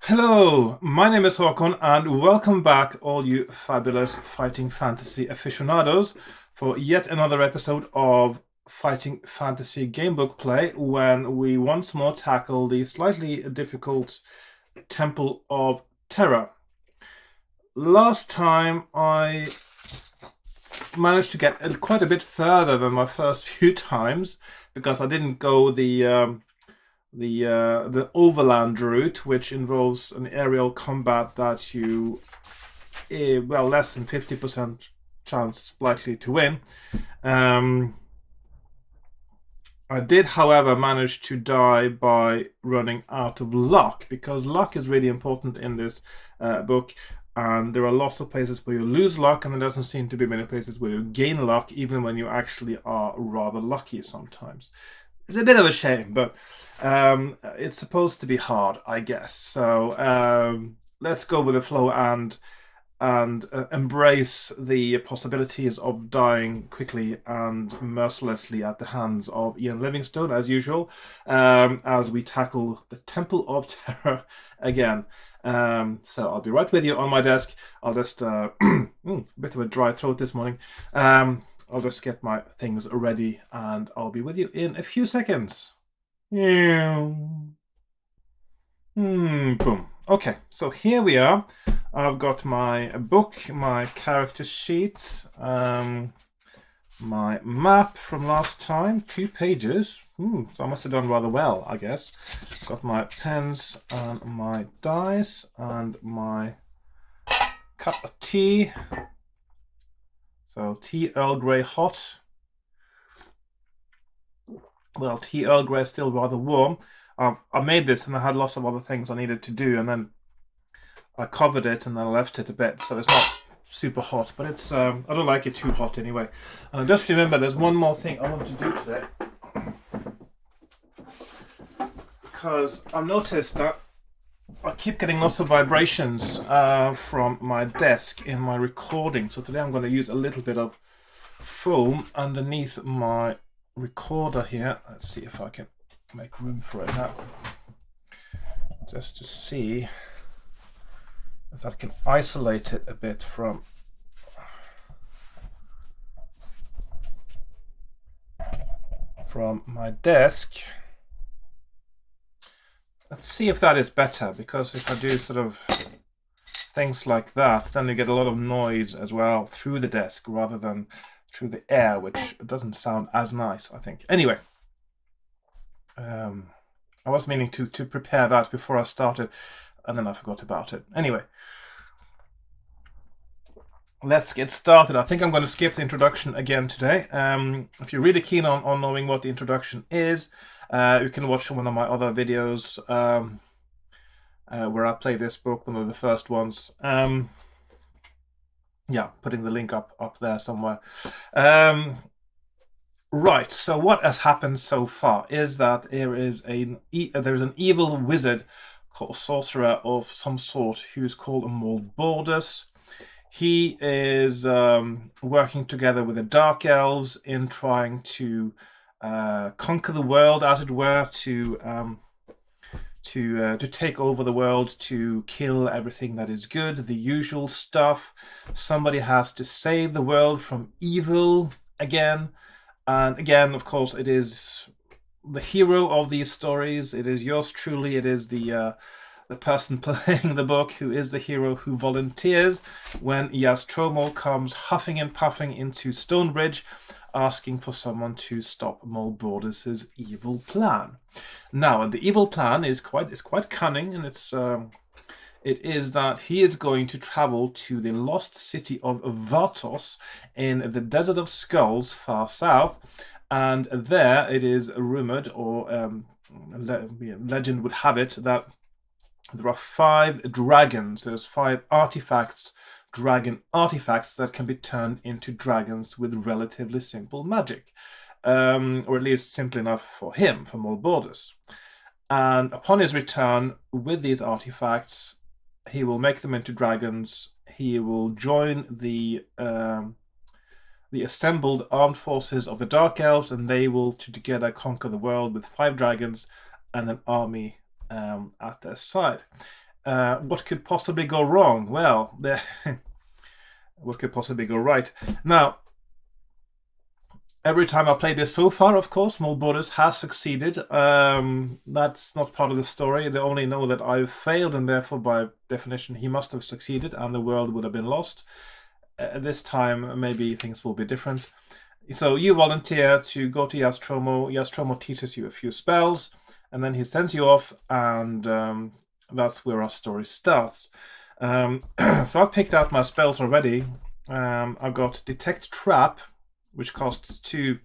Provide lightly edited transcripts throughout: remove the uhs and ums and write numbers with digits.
Hello, my name is Hakon, and welcome back, all you fabulous fighting fantasy aficionados, for yet another episode of Fighting Fantasy Gamebook Play, when we once more tackle the slightly difficult Temple of Terror. Last time I managed to get quite a bit further than my first few times because I didn't go the overland route, which involves an aerial combat that you less than 50% chance likely to win. Um, I did, however, manage to die by running out of luck, because luck is really important in this book. And there are lots of places where you lose luck, and there doesn't seem to be many places where you gain luck, even when you actually are rather lucky sometimes. It's a bit of a shame, but it's supposed to be hard, I guess. So let's go with the flow and embrace the possibilities of dying quickly and mercilessly at the hands of Ian Livingstone, as usual, as we tackle the Temple of Terror again. So I'll be right with you on my desk. I'll just a bit of a dry throat this morning. I'll just get my things ready, and I'll be with you in a few seconds. Yeah. Boom. Okay, so here we are. I've got my book, my character sheet, my map from last time, 2 pages. So I must have done rather well, I guess. Got my pens and my dice and my cup of tea. So tea Earl Grey hot. Well, tea Earl Grey is still rather warm. I made this and I had lots of other things I needed to do, and then I covered it and then I left it a bit, so it's not super hot, but it's I don't like it too hot anyway. And I just remember there's one more thing I want to do today, because I've noticed that I keep getting lots of vibrations from my desk in my recording. So today I'm going to use a little bit of foam underneath my recorder here. Let's see if I can make room for it now, just to see if I can isolate it a bit from my desk. Let's see if that is better, because if I do sort of things like that, then you get a lot of noise as well through the desk rather than through the air, which doesn't sound as nice, I think. Anyway, I was meaning to prepare that before I started, and then I forgot about it. Anyway, let's get started. I think I'm going to skip the introduction again today. If you're really keen on knowing what the introduction is, you can watch one of my other videos where I play this book, one of the first ones. Yeah, putting the link up there somewhere. Right, so what has happened so far is that there's an evil wizard called sorcerer of some sort who's called a Mulbordus. He is working together with the Dark Elves in trying to conquer the world, as it were, to take over the world, to kill everything that is good, the usual stuff. Somebody has to save the world from evil again. And again, of course, it is the hero of these stories. It is yours truly. It is the person playing the book who is the hero, who volunteers when Yastromo comes huffing and puffing into Stonebridge, asking for someone to stop Mulbordus's evil plan. Now, and the evil plan is quite cunning, and it is that he is going to travel to the lost city of Vatos in the Desert of Skulls, far south, and there it is rumored, or legend would have it, that there are 5 dragons. There's 5 artifacts, dragon artifacts, that can be turned into dragons with relatively simple magic, or at least simple enough for him, for Mulbordus. And upon his return with these artifacts, he will make them into dragons. He will join the assembled armed forces of the Dark Elves, and they will together conquer the world with 5 dragons and an army at their side. What could possibly go wrong? Well, what could possibly go right? Now, every time I played this so far, of course, Mold Borders has succeeded. That's not part of the story. They only know that I've failed, and therefore, by definition, he must have succeeded, and the world would have been lost. This time, maybe things will be different. So you volunteer to go to Yastromo. Yastromo teaches you a few spells, and then he sends you off, and that's where our story starts. So I've picked out my spells already. I've got Detect Trap, which costs 2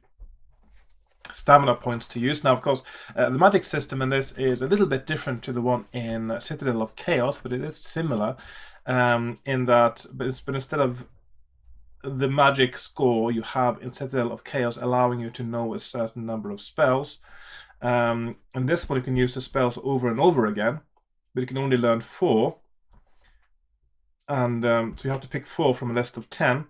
stamina points to use. Now, of course, the magic system in this is a little bit different to the one in Citadel of Chaos, but it is similar in that, but instead of the magic score you have in Citadel of Chaos allowing you to know a certain number of spells. In this one, you can use the spells over and over again, but you can only learn 4. And so you have to pick 4 from a list of 10.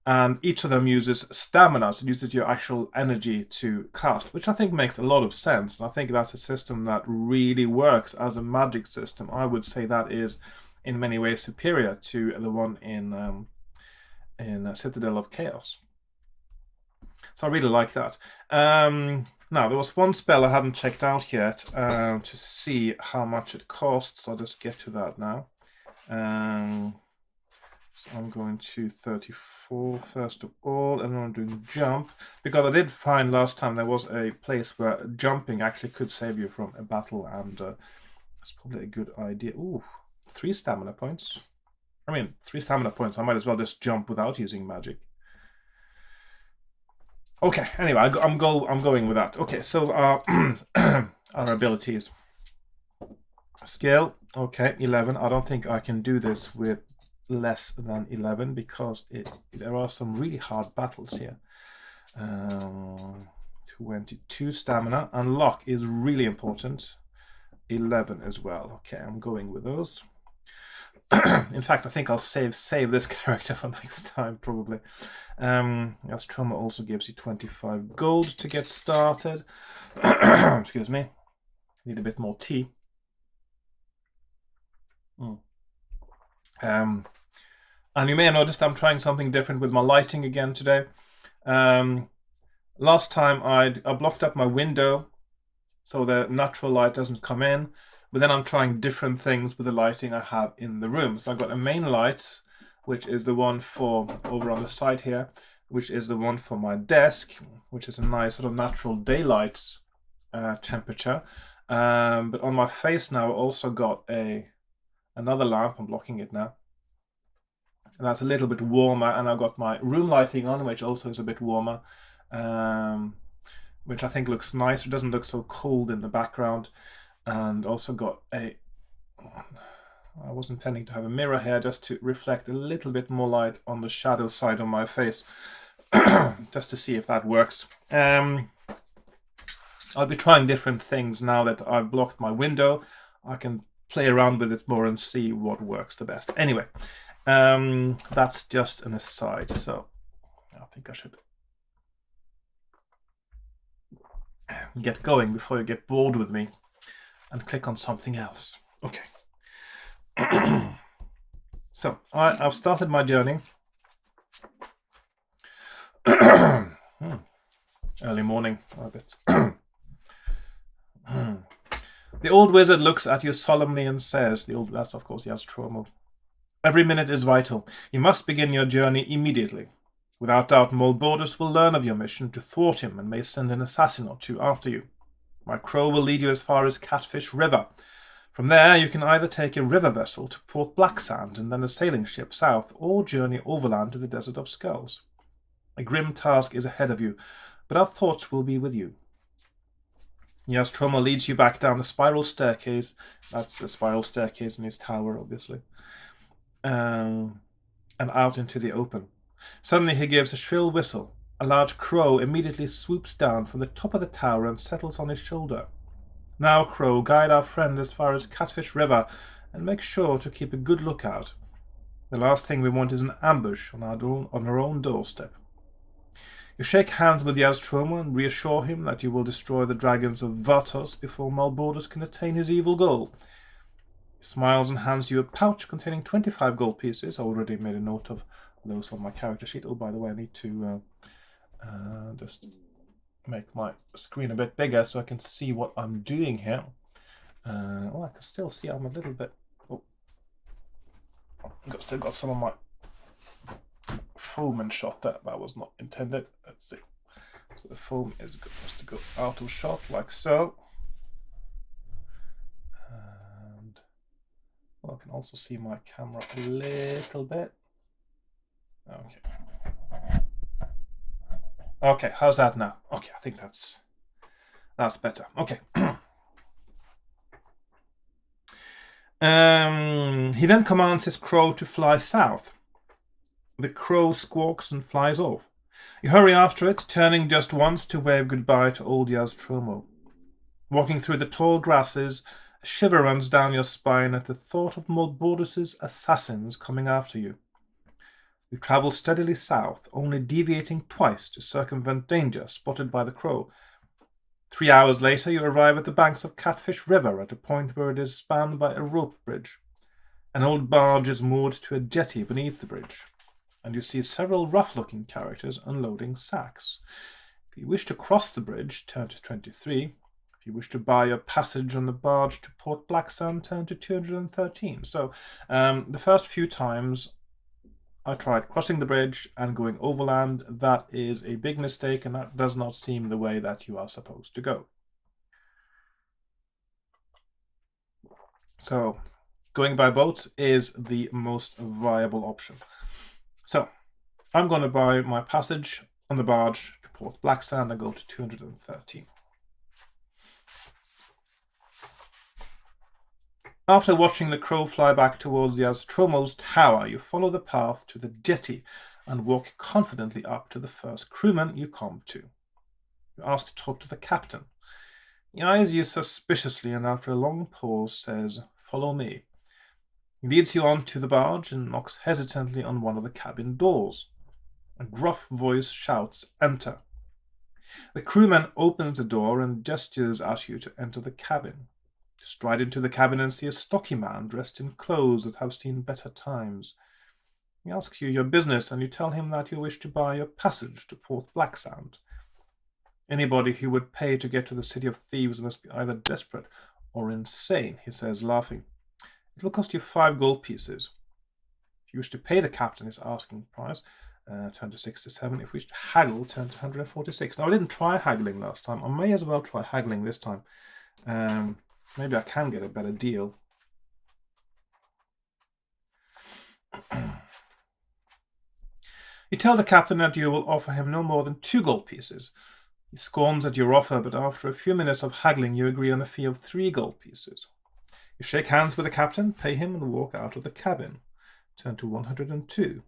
And each of them uses stamina, so it uses your actual energy to cast, which I think makes a lot of sense. And I think that's a system that really works as a magic system. I would say that is in many ways superior to the one in Citadel of Chaos. So I really like that. Now, there was one spell I hadn't checked out yet to see how much it costs. I'll just get to that now. So I'm going to 34 first of all, and I'm doing jump, because I did find last time there was a place where jumping actually could save you from a battle, and it's probably a good idea. Ooh, 3 stamina points. I mean, 3 stamina points, I might as well just jump without using magic. Okay, anyway, I'm going with that. Okay, so our abilities. Skill, okay, 11. I don't think I can do this with less than 11 because there are some really hard battles here. 22 stamina, and luck is really important. 11 as well. Okay, I'm going with those. In fact, I think I'll save this character for next time, probably. Astroma also gives you 25 gold to get started. Excuse me. Need a bit more tea. And you may have noticed I'm trying something different with my lighting again today. Last time I blocked up my window so the natural light doesn't come in, but then I'm trying different things with the lighting I have in the room. So I've got a main light, which is the one for over on the side here, which is the one for my desk, which is a nice sort of natural daylight temperature. But on my face now, I also got another lamp. I'm blocking it now. And that's a little bit warmer, and I've got my room lighting on, which also is a bit warmer, which I think looks nice. It doesn't look so cold in the background. And also got I was intending to have a mirror here just to reflect a little bit more light on the shadow side of my face, just to see if that works. I'll be trying different things now that I've blocked my window. I can play around with it more and see what works the best. Anyway, that's just an aside, so I think I should get going before you get bored with me and click on something else. Okay. So I've started my journey. Early morning, a bit. The old wizard looks at you solemnly and says, that's of course Yastromo, "Every minute is vital. You must begin your journey immediately. Without doubt, Moldbordus will learn of your mission to thwart him and may send an assassin or 2 after you. My crow will lead you as far as Catfish River. From there, you can either take a river vessel to Port Blacksand and then a sailing ship south, or journey overland to the Desert of Skulls. A grim task is ahead of you, but our thoughts will be with you." Yastromo leads you back down the spiral staircase. That's the spiral staircase in his tower, obviously. And out into the open. Suddenly he gives a shrill whistle. A large crow immediately swoops down from the top of the tower and settles on his shoulder. "Now, Crow, guide our friend as far as Catfish River, and make sure to keep a good lookout. The last thing we want is an ambush on our own doorstep." You shake hands with Yastromo and reassure him that you will destroy the dragons of Vatos before Malbordus can attain his evil goal. He smiles and hands you a pouch containing 25 gold pieces. I already made a note of those on my character sheet. Oh, by the way, I need to just make my screen a bit bigger so I can see what I'm doing here. I can still see I'm a little bit... Oh, still got some of my foam in shot there. That was not intended. Let's see. So the foam is supposed to go out of shot like so. And I can also see my camera a little bit. Okay. Okay, how's that now? Okay, I think that's better. Okay. He then commands his crow to fly south. The crow squawks and flies off. You hurry after it, turning just once to wave goodbye to old Yaztromo. Walking through the tall grasses, a shiver runs down your spine at the thought of Moldbordus' assassins coming after you. You travel steadily south, only deviating twice to circumvent danger spotted by the crow. 3 hours later, you arrive at the banks of Catfish River at a point where it is spanned by a rope bridge. An old barge is moored to a jetty beneath the bridge, and you see several rough-looking characters unloading sacks. If you wish to cross the bridge, turn to 23. If you wish to buy your passage on the barge to Port Blacksand, turn to 213. So, the first few times I tried crossing the bridge and going overland. That is a big mistake, and that does not seem the way that you are supposed to go. So, going by boat is the most viable option. So, I'm going to buy my passage on the barge to Port Blacksand and go to 213. After watching the crow fly back towards the Yaztromo's tower, you follow the path to the jetty and walk confidently up to the first crewman you come to. You ask to talk to the captain. He eyes you suspiciously and after a long pause says, "Follow me." He leads you on to the barge and knocks hesitantly on one of the cabin doors. A gruff voice shouts, "Enter." The crewman opens the door and gestures at you to enter the cabin. You stride into the cabin and see a stocky man dressed in clothes that have seen better times. He asks you your business and you tell him that you wish to buy your passage to Port Blacksand. Anybody who would pay to get to the City of Thieves must be either desperate or insane, he says, laughing. It will cost you 5 gold pieces. If you wish to pay the captain his asking price, turn to 67. If you wish to haggle, turn to 146. Now, I didn't try haggling last time. I may as well try haggling this time. Maybe I can get a better deal. You tell the captain that you will offer him no more than 2 gold pieces. He scorns at your offer, but after a few minutes of haggling, you agree on a fee of 3 gold pieces. You shake hands with the captain, pay him, and walk out of the cabin. Turn to 102.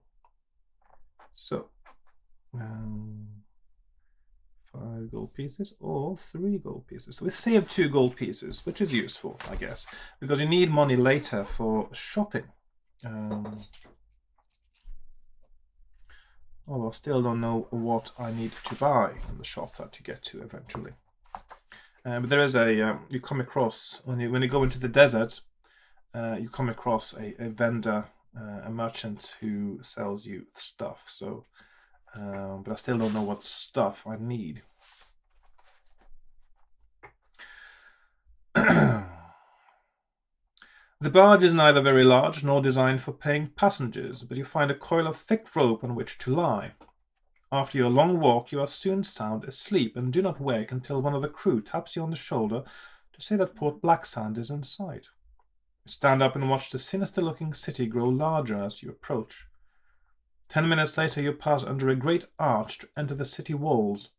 So, 5 gold pieces or 3 gold pieces. So we saved 2 gold pieces, which is useful, I guess, because you need money later for shopping. Although I still don't know what I need to buy in the shop that you get to eventually. But there is a you come across when you go into the desert, you come across a vendor, a merchant who sells you stuff. So, but I still don't know what stuff I need. The barge is neither very large nor designed for paying passengers, but you find a coil of thick rope on which to lie. After your long walk, you are soon sound asleep and do not wake until one of the crew taps you on the shoulder to say that Port Blacksand is in sight. You stand up and watch the sinister-looking city grow larger as you approach. 10 minutes later, you pass under a great arch to enter the city walls.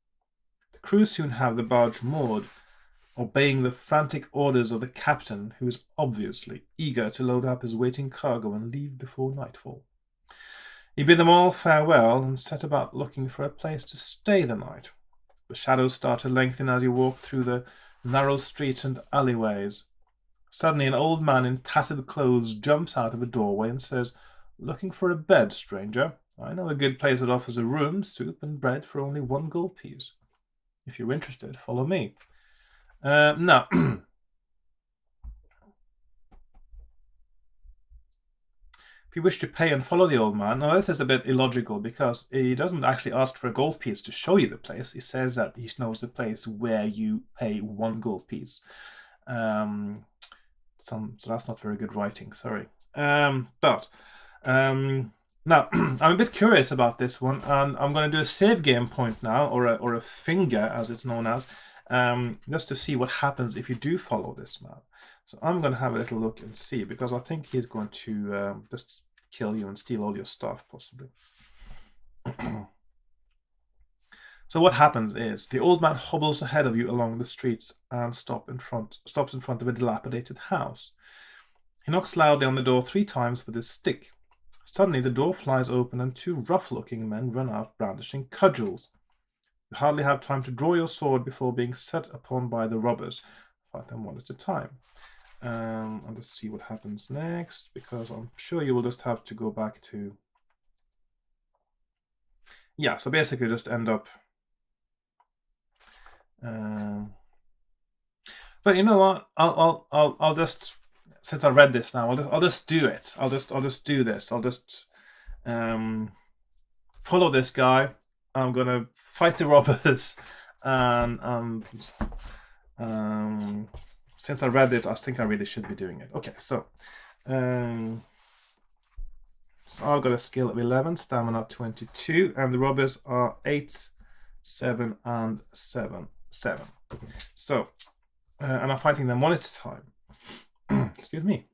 The crew soon have the barge moored, obeying the frantic orders of the captain, who is obviously eager to load up his waiting cargo and leave before nightfall. You bid them all farewell and set about looking for a place to stay the night. The shadows start to lengthen as you walk through the narrow streets and alleyways. Suddenly, an old man in tattered clothes jumps out of a doorway and says, "Looking for a bed, stranger? I know a good place that offers a room, soup, and bread for only 1 gold piece. If you're interested, follow me." Now, If you wish to pay and follow the old man, now this is a bit illogical because he doesn't actually ask for a gold piece to show you the place. He says that he knows the place where you pay 1 gold piece. So that's not very good writing, sorry. Now, I'm a bit curious about this one, and I'm going to do a save game point now, or a finger, as it's known as, just to see what happens if you do follow this man. So I'm going to have a little look and see, because I think he's going to just kill you and steal all your stuff, possibly. So what happens is the old man hobbles ahead of you along the streets and stops in front of a dilapidated house. He knocks loudly on the door 3 times with his stick. Suddenly the door flies open and 2 rough-looking men run out brandishing cudgels. You hardly have time to draw your sword before being set upon by the robbers. Fight them one at a time. I'll just see what happens next, because I'm sure you will just have to go back to... Yeah, so basically just end up... But you know what? I'll just... Since I read this now, I'll just do it. I'll just do this. I'll just follow this guy. I'm gonna fight the robbers, and since I read it, I think I really should be doing it. Okay, so I've got a skill of 11, stamina 22, and the robbers are 8, 7, and 7. So, and I'm fighting them one at a time. Excuse me.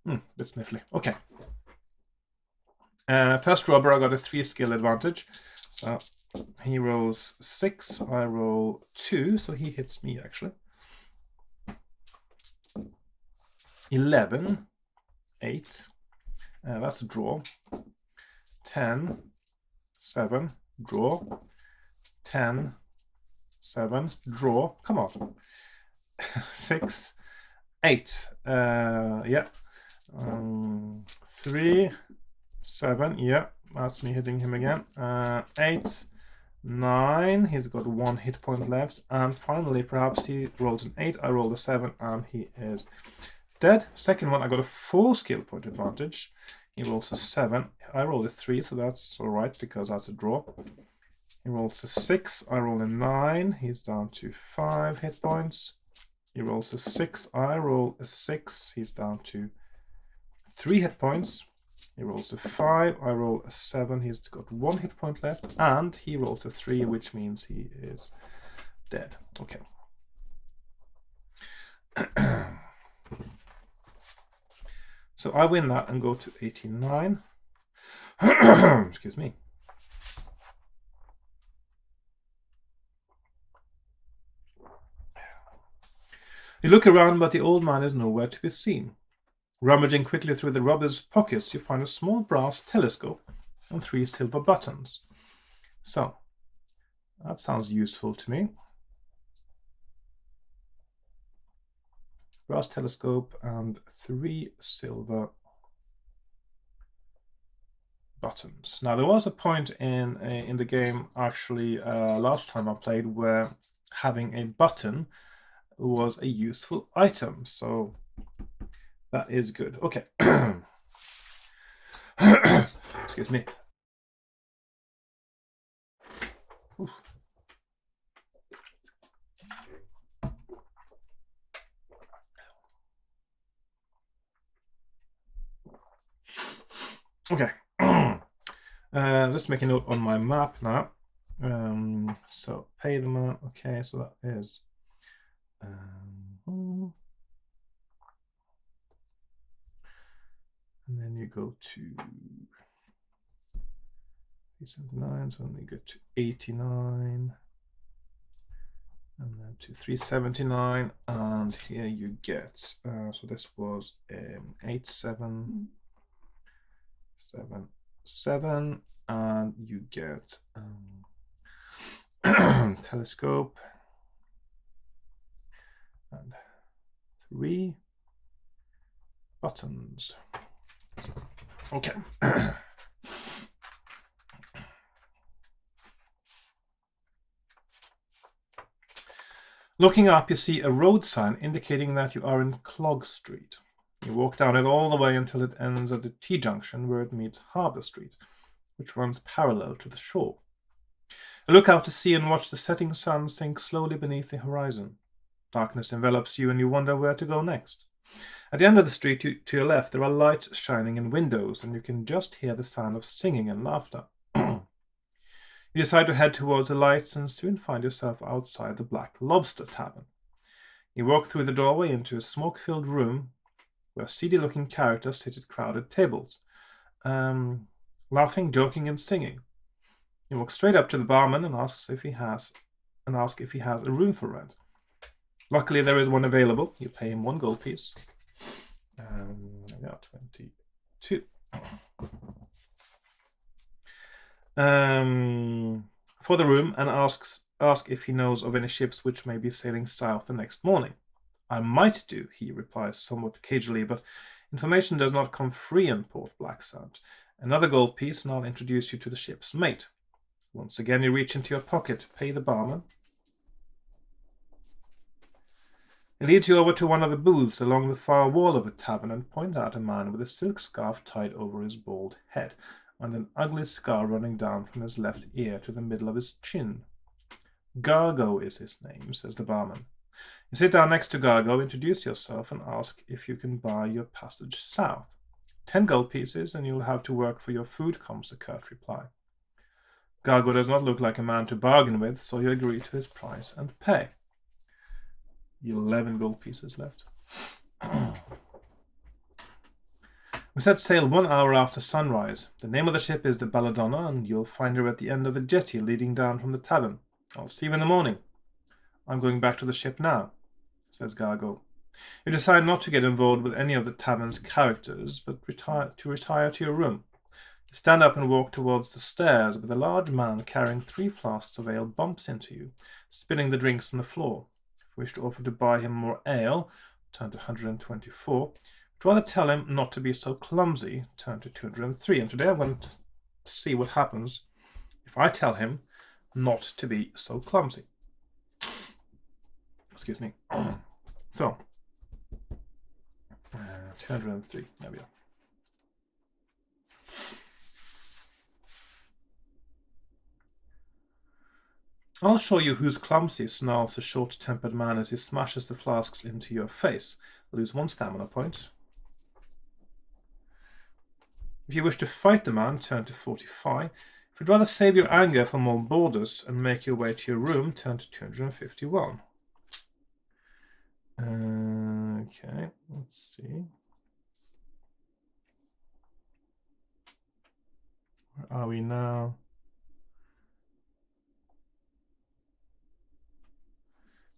Bit sniffly. Okay. First robber, I got a 3 skill advantage. So he rolls 6, I roll 2, so he hits me actually. 11, 8. That's a draw. 10, 7, draw. 10, 7, draw. Come on. 6, 8. Yeah. 3, 7. Yeah, that's me hitting him again. 8, 9. He's got 1 hit point left. And finally, perhaps he rolls an 8. I rolled a 7, and he is dead. Second one, I got a 4 skill point advantage. He rolls a 7. I rolled a 3, so that's all right because that's a draw. He rolls a 6. I roll a 9. He's down to 5 hit points. He rolls a 6. I roll a 6. He's down to 3 hit points. He rolls a 5. I roll a 7. He's got 1 hit point left. And he rolls a 3, which means he is dead. Okay. So I win that and go to 89. Excuse me. You look around, but the old man is nowhere to be seen. Rummaging quickly through the robber's pockets, you find a small brass telescope and 3 silver buttons. So, that sounds useful to me. Brass telescope and 3 silver buttons. Now, there was a point in the game, actually, last time I played, where having a button was a useful item, so that is good. Okay. Excuse me. Oof. Okay. Let's make a note on my map now. So pay the man. Okay, so that is and then you go to 379, so then you go to 89, and then to 379, and here you get, so this was 8777, and you get telescope and 3 buttons. Okay. Looking up, you see a road sign indicating that you are in Clog Street. You walk down it all the way until it ends at the T-junction where it meets Harbour Street, which runs parallel to the shore. You look out to sea and watch the setting sun sink slowly beneath the horizon. Darkness envelops you and you wonder where to go next. At the end of the street to your left there are lights shining in windows and you can just hear the sound of singing and laughter. You decide to head towards the lights and soon find yourself outside the Black Lobster Tavern. You walk through the doorway into a smoke-filled room where seedy-looking characters sit at crowded tables, laughing, joking, and singing. You walk straight up to the barman and ask if he has a room for rent. Luckily, there is one available. You pay him 1 gold piece. I got 22. For the room and ask if he knows of any ships which may be sailing south the next morning. I might do, he replies somewhat cagily, but information does not come free in Port Blacksand. Another gold piece and I'll introduce you to the ship's mate. Once again you reach into your pocket, pay the barman. He leads you over to one of the booths along the far wall of the tavern and points out a man with a silk scarf tied over his bald head and an ugly scar running down from his left ear to the middle of his chin. Gargo is his name, says the barman. You sit down next to Gargo, introduce yourself, and ask if you can buy your passage south. 10 gold pieces, and you'll have to work for your food, comes the curt reply. Gargo does not look like a man to bargain with, so you agree to his price and pay. 11 gold pieces left. We set sail 1 hour after sunrise. The name of the ship is the Belladonna, and you'll find her at the end of the jetty leading down from the tavern. I'll see you in the morning. I'm going back to the ship now, says Gargo. You decide not to get involved with any of the tavern's characters, but retire to your room. You stand up and walk towards the stairs, but a large man carrying 3 flasks of ale bumps into you, spilling the drinks on the floor. If you wish to offer to buy him more ale, turn to 124. But rather tell him not to be so clumsy, turn to 203. And today I'm going to see what happens if I tell him not to be so clumsy. Excuse me. So, 203. There we are. I'll show you who's clumsy, snarls the short-tempered man as he smashes the flasks into your face. Lose 1 stamina point. If you wish to fight the man, turn to 45. If you'd rather save your anger for more borders and make your way to your room, turn to 251. Okay, let's see. Where are we now?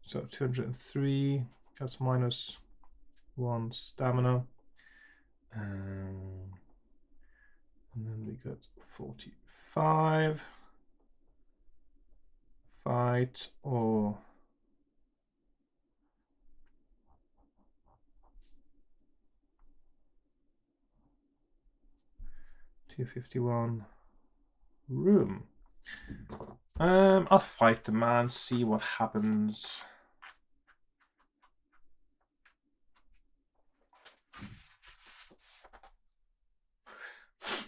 So 203, that's minus 1 stamina. And then we got 45. Fight or... 251 room. I'll fight the man, see what happens.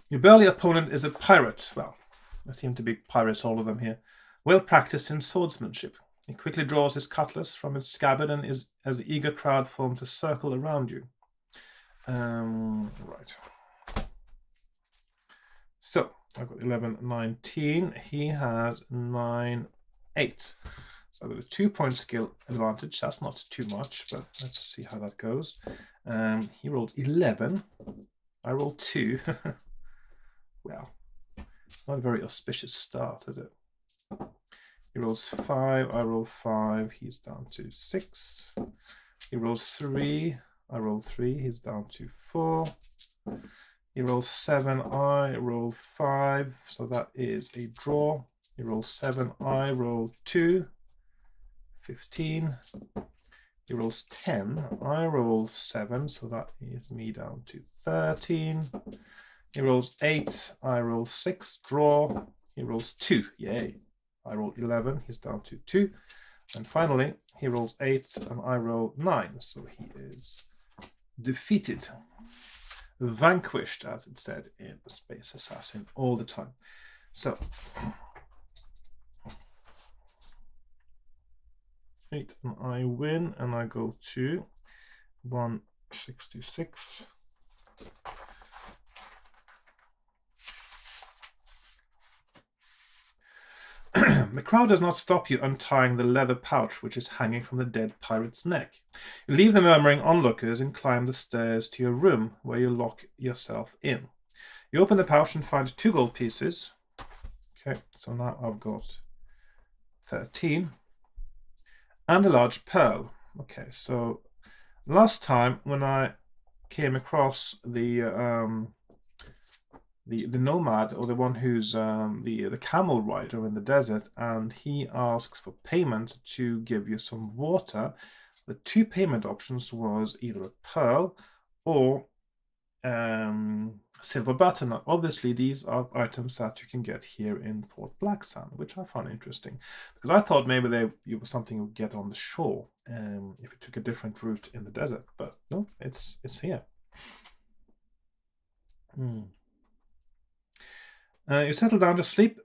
Your burly opponent is a pirate. Well, there seem to be pirates, all of them here. Well practiced in swordsmanship. He quickly draws his cutlass from its scabbard and is as the eager crowd forms a circle around you. Right. So, I've got 11, 19. He has 9, 8. So I've got a 2-point skill advantage. That's not too much, but let's see how that goes. He rolled 11. I rolled 2. Well, not a very auspicious start, is it? He rolls 5. I roll 5. He's down to 6. He rolls 3. I roll 3. He's down to 4. He rolls 7, I roll 5, so that is a draw. He rolls 7, I roll 2, 15. He rolls 10, I roll 7, so that is me down to 13. He rolls 8, I roll 6, draw. He rolls 2, yay. I roll 11, he's down to 2. And finally, he rolls 8 and I roll 9, so he is defeated, vanquished, as it said in Space Assassin all the time. So 8 and I win, and I go to 166. The crowd does not stop you untying the leather pouch which is hanging from the dead pirate's neck. You leave the murmuring onlookers and climb the stairs to your room, where you lock yourself in. You open the pouch and find 2 gold pieces. Okay, so now I've got 13. And a large pearl. Okay, so last time when I came across the nomad, or the one who's the camel rider in the desert, and he asks for payment to give you some water, the 2 payment options was either a pearl or silver button. Obviously, these are items that you can get here in Port Blacksand, which I found interesting, because I thought maybe it was something you would get on the shore if you took a different route in the desert, but no, it's here. You settle down to sleep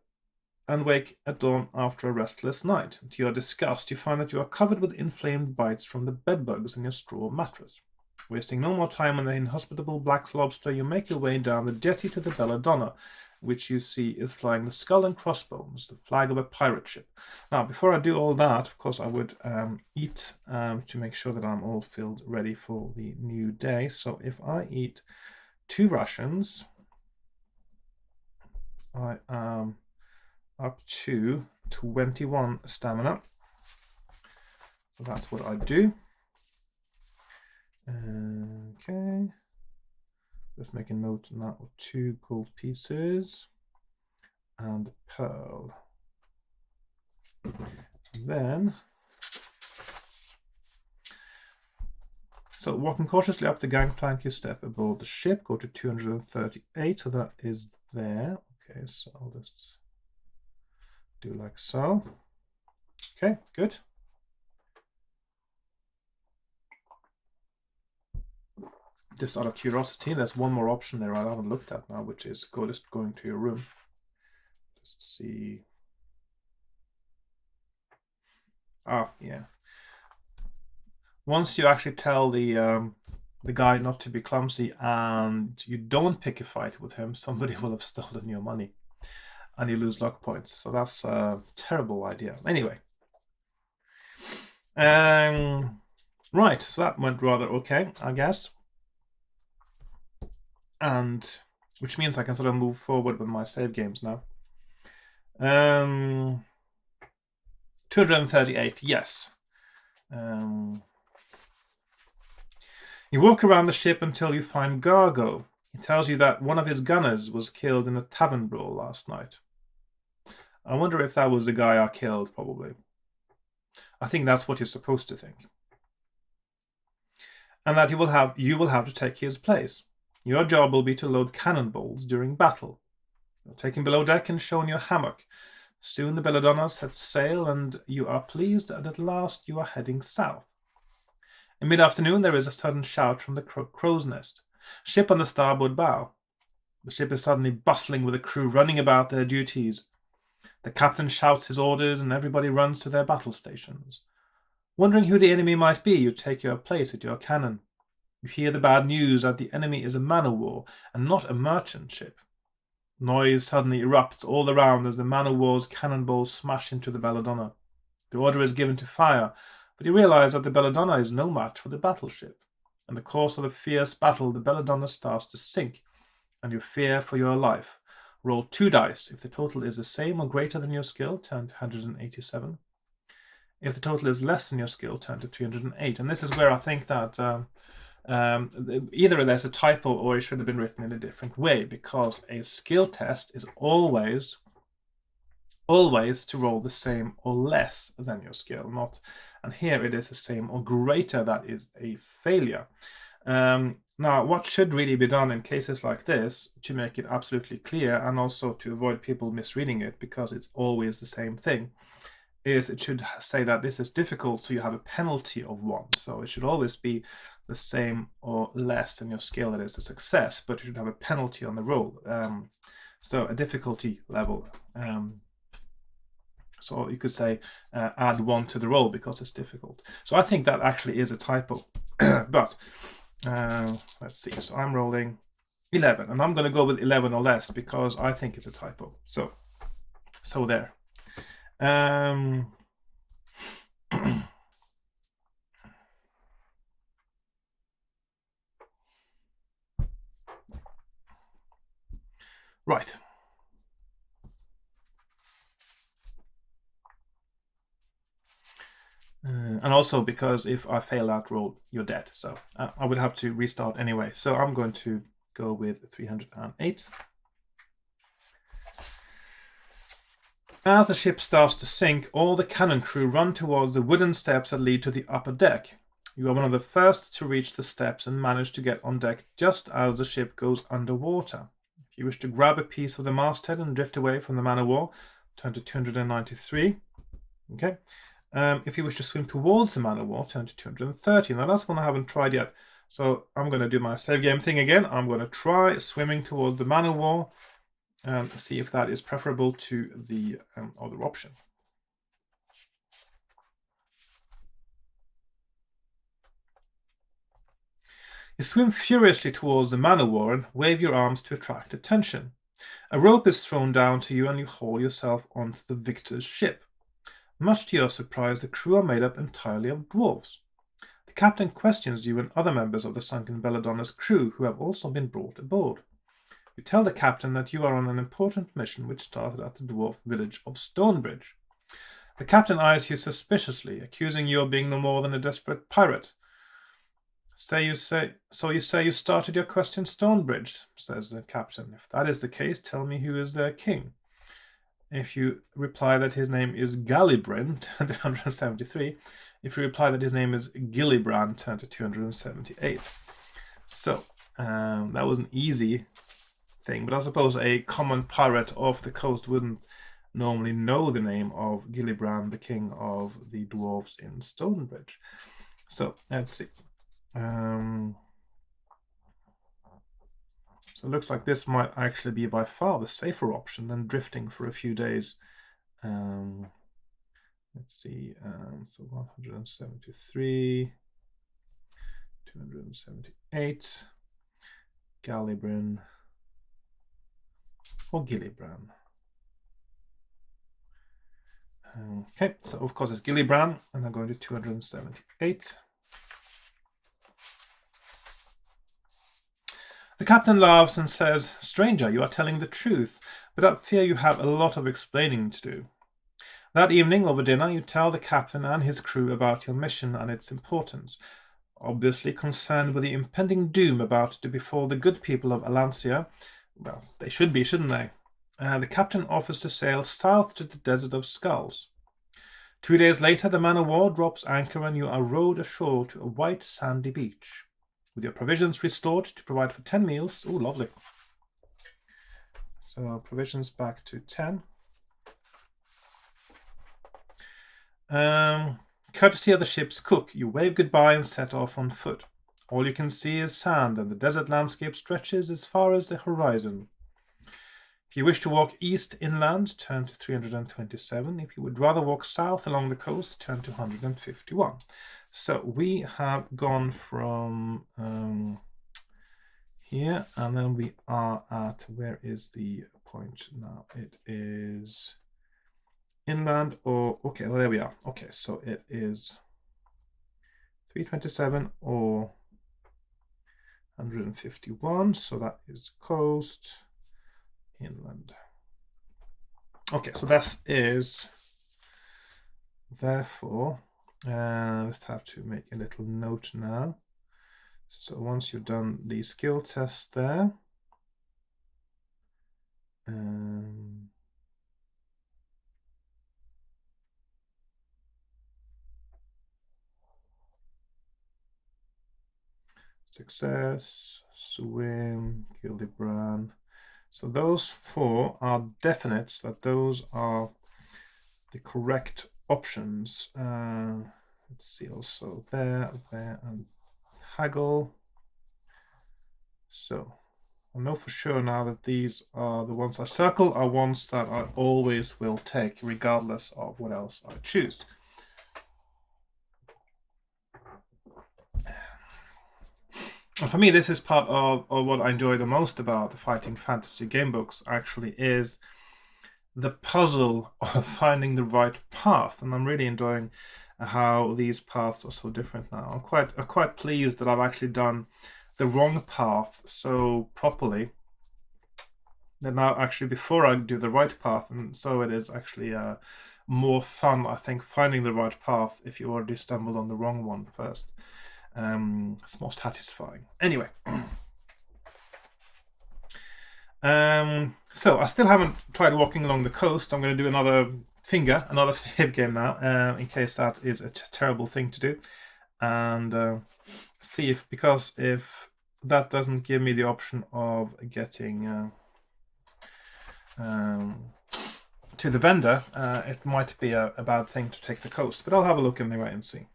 and wake at dawn after a restless night. To your disgust, you find that you are covered with inflamed bites from the bedbugs in your straw mattress. Wasting no more time on the inhospitable Black Lobster, you make your way down the jetty to the Belladonna, which you see is flying the skull and crossbones, the flag of a pirate ship. Now, before I do all that, of course, I would eat to make sure that I'm all filled ready for the new day. So if I eat 2 rations, I am up to 21 stamina. So that's what I do. Okay. Let's make a note now of 2 gold pieces and pearl. Then, so walking cautiously up the gangplank, you step aboard the ship, go to 238, so that is there. Okay, so I'll just do like so. Okay, good. Just out of curiosity, there's one more option there I haven't looked at now, which is just going to your room. Just see. Ah, yeah. Once you actually tell the guy not to be clumsy and you don't pick a fight with him, somebody will have stolen your money and you lose luck points. So that's a terrible idea. Anyway. Right, so that went rather okay, I guess. And which means I can sort of move forward with my save games now. 238, yes. You walk around the ship until you find Gargo. He tells you that one of his gunners was killed in a tavern brawl last night. I wonder if that was the guy I killed, probably. I think that's what you're supposed to think. And that you will have to take his place. Your job will be to load cannonballs during battle. You're taken below deck and shown your hammock. Soon the Belladonna sets sail, and you are pleased that at last you are heading south. In mid-afternoon, there is a sudden shout from the crow's nest. Ship on the starboard bow. The ship is suddenly bustling with a crew running about their duties. The captain shouts his orders, and everybody runs to their battle stations. Wondering who the enemy might be, you take your place at your cannon. You hear the bad news that the enemy is a man-o'-war and not a merchant ship. Noise suddenly erupts all around as the man-o'-war's cannonballs smash into the Belladonna. The order is given to fire, but you realize that the Belladonna is no match for the battleship. In the course of the fierce battle, the Belladonna starts to sink, and you fear for your life. Roll 2 dice. If the total is the same or greater than your skill, turn to 187. If the total is less than your skill, turn to 308. And this is where I think that either there's a typo or it should have been written in a different way, because a skill test is always to roll the same or less than your skill, and here it is the same or greater. That is a failure. Now, what should really be done in cases like this, to make it absolutely clear and also to avoid people misreading it, because it's always the same thing, is it should say that this is difficult, so you have a penalty of 1. So it should always be the same or less than your skill, that is a success, but you should have a penalty on the roll. So a difficulty level. So you could say add 1 to the roll because it's difficult. So I think that actually is a typo. But let's see. So I'm rolling 11, and I'm going to go with 11 or less because I think it's a typo. So there. Right. And also because if I fail that roll, you're dead. So I would have to restart anyway. So I'm going to go with 308. As the ship starts to sink, all the cannon crew run towards the wooden steps that lead to the upper deck. You are one of the first to reach the steps and manage to get on deck just as the ship goes underwater. If you wish to grab a piece of the masthead and drift away from the man of war, turn to 293. Okay. If you wish to swim towards the man of war, turn to 230. Now that's one I haven't tried yet. So I'm going to do my save game thing again. I'm going to try swimming towards the man of war and see if that is preferable to the other option. You swim furiously towards the man of war and wave your arms to attract attention. A rope is thrown down to you and you haul yourself onto the victor's ship. Much to your surprise, the crew are made up entirely of dwarves. The captain questions you and other members of the sunken Belladonna's crew who have also been brought aboard. You tell the captain that you are on an important mission which started at the dwarf village of Stonebridge. The captain eyes you suspiciously, accusing you of being no more than a desperate pirate. So you say you started your quest in Stonebridge, says the captain. If that is the case, tell me who is their king. If you reply that his name is Galibrin, turn to 173. If you reply that his name is Gillibrand, turn to 278. So that was an easy thing, but I suppose a common pirate off the coast wouldn't normally know the name of Gillibrand, the king of the dwarves in Stonebridge. So let's see. So it looks like this might actually be by far the safer option than drifting for a few days. Let's see. So 173, 278, Galibrin, or Gillibrand. Okay, so of course it's Gillibrand, and I'm going to 278. The captain laughs and says, "Stranger, you are telling the truth, but I fear you have a lot of explaining to do." That evening, over dinner, you tell the captain and his crew about your mission and its importance. Obviously concerned with the impending doom about to befall the good people of Alancia. Well, they should be, shouldn't they? The captain offers to sail south to the Desert of Skulls. 2 days later, the man of war drops anchor and you are rowed ashore to a white sandy beach. With your provisions restored to provide for 10 meals. Oh, lovely. So provisions back to 10. Courtesy of the ship's cook, you wave goodbye and set off on foot. All you can see is sand, and the desert landscape stretches as far as the horizon. If you wish to walk east inland, turn to 327. If you would rather walk south along the coast, turn to 151. So we have gone from here, and then we are at, where is the point now? It is inland, or, okay, well, there we are. Okay, so it is 327 or 151, so that is coast, inland. Okay, so that is, therefore, let's have to make a little note now. So once you've done the skill test there, success, swim, Gillibrand. So those 4 are definites that those are the correct options. Let's see also there, and haggle. So I know for sure now that these are the ones I circle are ones that I always will take, regardless of what else I choose. And for me, this is part of what I enjoy the most about the fighting fantasy game books, actually, is the puzzle of finding the right path. And I'm really enjoying how these paths are so different now. I'm quite pleased that I've actually done the wrong path so properly that now actually before I do the right path, and so it is actually more fun, I think, finding the right path if you already stumbled on the wrong one first. It's more satisfying. Anyway. So I still haven't tried walking along the coast. I'm going to do another save game now, in case that is a terrible thing to do. And see if that doesn't give me the option of getting to the vendor, it might be a bad thing to take the coast. But I'll have a look anyway and see.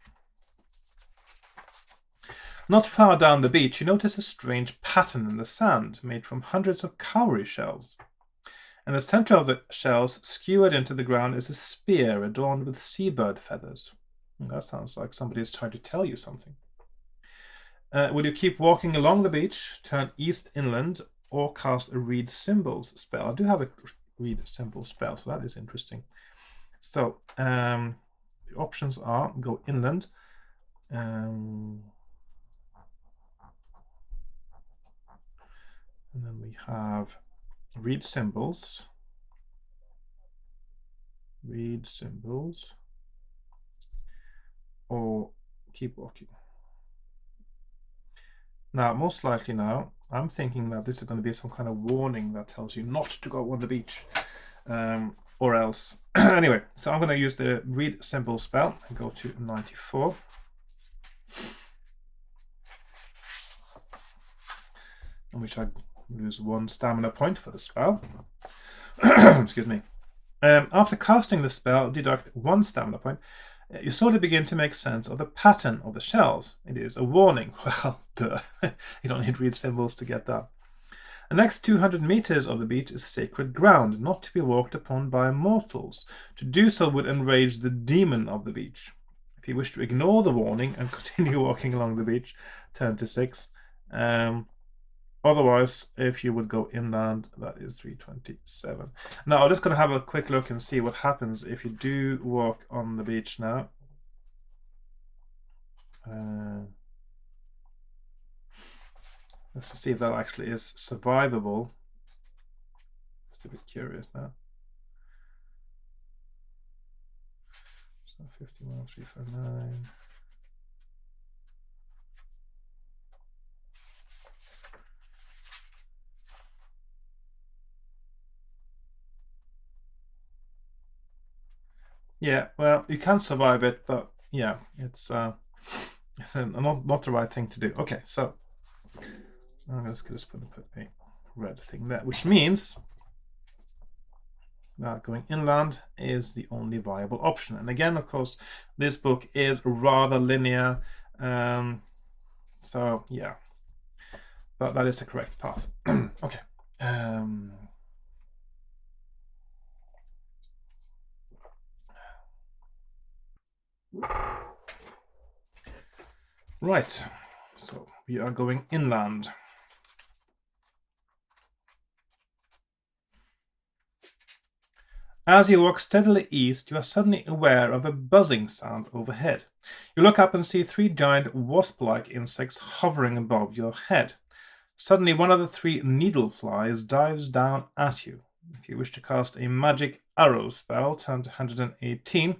Not far down the beach, you notice a strange pattern in the sand made from hundreds of cowrie shells. In the center of the shells, skewered into the ground, is a spear adorned with seabird feathers. That sounds like somebody is trying to tell you something. Will you keep walking along the beach, turn east inland, or cast a read symbols spell? I do have a read symbol spell, so that is interesting. So the options are go inland. And then we have read symbols, or keep walking. Now, most likely now, I'm thinking that this is going to be some kind of warning that tells you not to go on the beach, or else. Anyway, so I'm going to use the read symbol spell and go to 94. In which I lose 1 stamina point for the spell. Excuse me. After casting the spell, deduct 1 stamina point. You slowly begin to make sense of the pattern of the shells. It is a warning. Well, duh. You don't need read symbols to get that. The next 200 meters of the beach is sacred ground, not to be walked upon by mortals. To do so would enrage the demon of the beach. If you wish to ignore the warning and continue walking along the beach, turn to 6. Otherwise, if you would go inland, that is 327. Now, I'm just going to have a quick look and see what happens if you do walk on the beach now. Let's see if that actually is survivable. Just a bit curious now. So 51, 359. Yeah, well, you can survive it, but yeah, it's not the right thing to do. Okay, so I'm just going to put a red thing there, which means that going inland is the only viable option. And again, of course, this book is rather linear, so yeah, but that is the correct path. Okay. Right, so we are going inland. As you walk steadily east, you are suddenly aware of a buzzing sound overhead. You look up and see 3 giant wasp-like insects hovering above your head. Suddenly, one of the 3 needle flies dives down at you. If you wish to cast a magic arrow spell, turn to 118.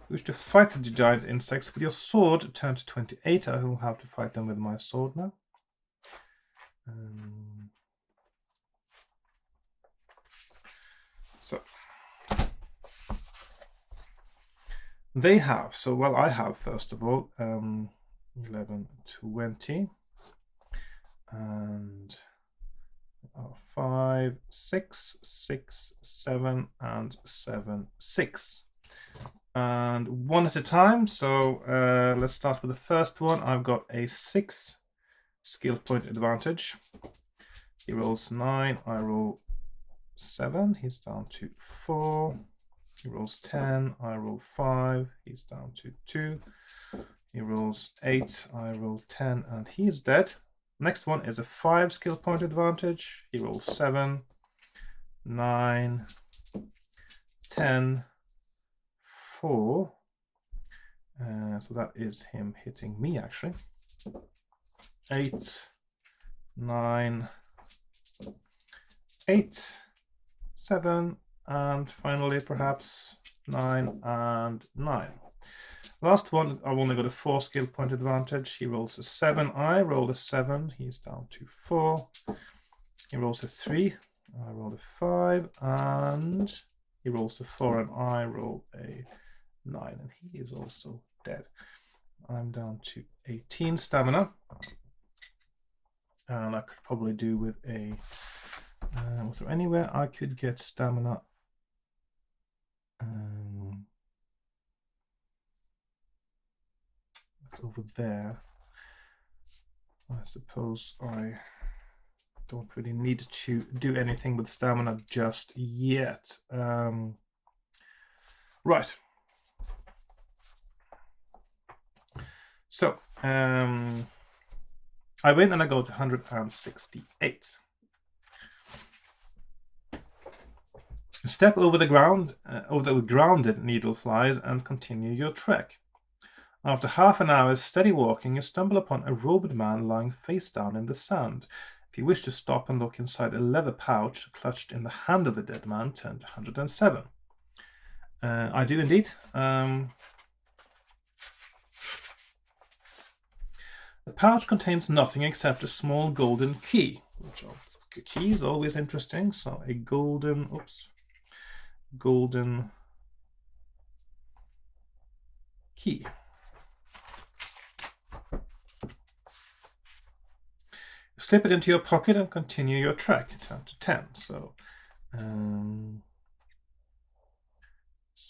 If you wish to fight the giant insects with your sword, turn to 28. I will have to fight them with my sword now. So they have. So, well, I have, first of all, 11, 20. And 5, 6, 6, 7, and 7, 6. And one at a time. So let's start with the first one. I've got a 6 skill point advantage. He rolls 9, I roll 7, he's down to 4. He rolls 10, I roll 5, he's down to 2. He rolls 8, I roll 10, and he's dead. Next one is a 5 skill point advantage. He rolls 7, 9, 10, 4. So that is him hitting me, actually. 8, 9, 8, 7, and finally perhaps 9 and 9. Last one, I've only got a 4 skill point advantage. He rolls a 7, I roll a 7, he's down to 4. He rolls a 3, I roll a 5, and he rolls a 4, and I roll a 9, and he is also dead. I'm down to 18 stamina, and I could probably do with a... was there anywhere I could get stamina? It's over there. I suppose I don't really need to do anything with stamina just yet. Right. So, I win and I go to 168. Step over the ground, over the grounded needle flies, and continue your trek. After half an hour's steady walking, you stumble upon a robed man lying face down in the sand. If you wish to stop and look inside a leather pouch clutched in the hand of the dead man, turn to 107. I do indeed. The pouch contains nothing except a small golden key, which key is always interesting. So a golden key. Slip it into your pocket and continue your trek. Turn to 10. So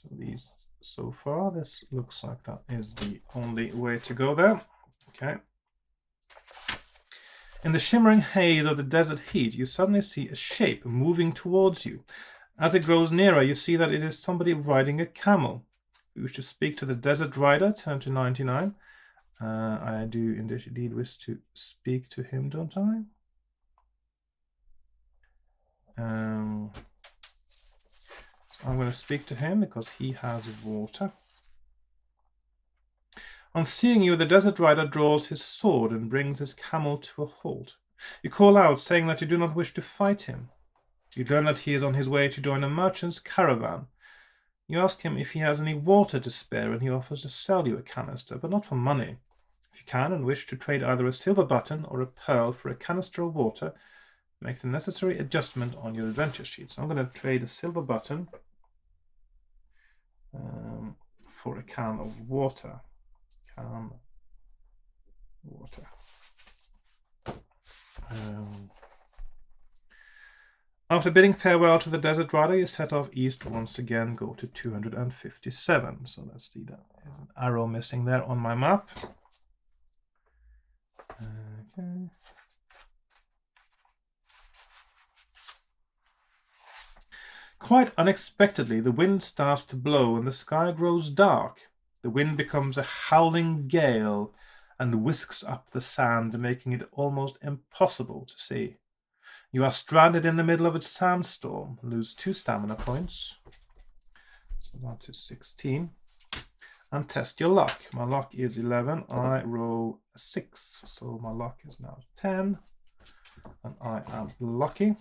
these so far, this looks like that is the only way to go there. Okay. In the shimmering haze of the desert heat, you suddenly see a shape moving towards you. As it grows nearer, you see that it is somebody riding a camel. If you wish to speak to the desert rider, turn to 99. I do indeed wish to speak to him, don't I? So I'm going to speak to him because he has water. On seeing you, the desert rider draws his sword and brings his camel to a halt. You call out, saying that you do not wish to fight him. You learn that he is on his way to join a merchant's caravan. You ask him if he has any water to spare, and he offers to sell you a canister, but not for money. If you can and wish to trade either a silver button or a pearl for a canister of water, make the necessary adjustment on your adventure sheet. So I'm going to trade a silver button for a can of water. After bidding farewell to the desert rider, you set off east once again, go to 257. So let's see, that there's an arrow missing there on my map. Okay. Quite unexpectedly, the wind starts to blow and the sky grows dark. The wind becomes a howling gale and whisks up the sand, making it almost impossible to see. You are stranded in the middle of a sandstorm, lose 2 stamina points, so down to 16, and test your luck. My luck is 11, I roll a 6, so my luck is now 10, and I am lucky.